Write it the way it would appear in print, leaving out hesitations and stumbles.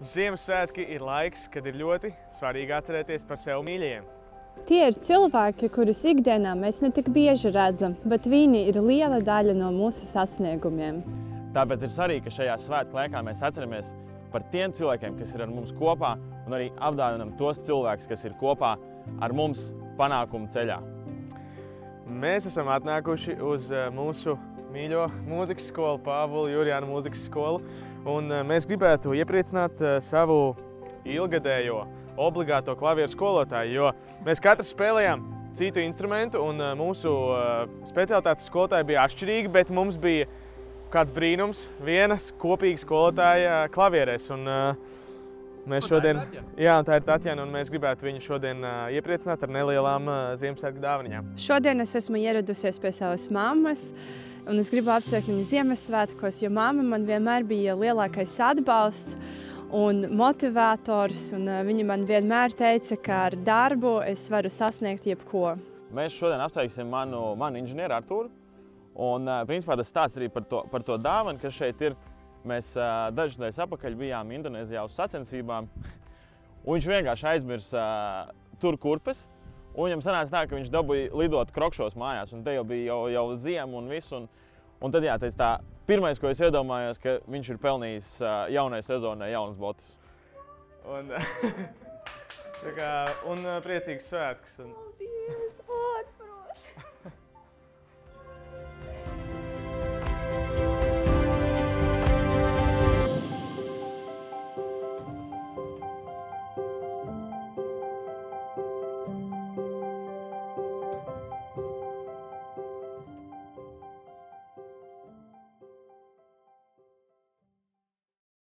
Ziemassvētki ir laiks, kad ir ļoti svarīgi atcerēties par sev mīļajiem. Tie ir cilvēki, kurus ikdienā mēs ne tik bieži redzam, bet viņi ir liela daļa no mūsu sasniegumiem. Tāpēc ir svarīgi, ka šajā svētku laikā mēs atceramies par tiem cilvēkiem, kas ir ar mums kopā, un arī apdāvinam tos cilvēkus, kas ir kopā ar mums panākumu ceļā. Mēs esam atnākuši uz mūsu mīļo mūzikas skolu, Pāvila Jurjāna mūzikas skolu, un mēs gribētu iepriecināt savu ilgadējo obligāto klavieru skolotāju, jo mēs katrs spēlējām citu instrumentu, un mūsu specialitātes skolotāji bija atšķirīgi, bet mums bija kāds brīnums, viena kopīga skolotāja klavierēs. Un mēs šodien, jā, un tā ir Tatjana, un mēs gribētu viņu šodien iepriecināt ar nelielām Ziemassvētku dāvaniņām. Šodien es esmu ieradusies pie savas mammas, un es gribu apsveikt viņu Ziemassvētkos, jo mamma man vienmēr bija lielākais atbalsts un motivators, un viņa man vienmēr teica, ka ar darbu es varu sasniegt jebko. Mēs šodien apsveiksim manu inženieru Artūru, un principā tas stāsts arī par to dāvanu, kas šeit ir. Mēs dažas nedēļas atpakaļ bijām Indonēzijā uz sacensībām, un viņš vienkārši aizmirsa tur kurpes, un viņam sanāca tā, ka viņš dabūja lidot krokšos mājās, un te jau bija jau ziema un viss, un tad jā, tā pirmais, ko es iedomājos, ka viņš ir pelnījis jaunai sezonai jaunas botas. Un priecīgs svētkus.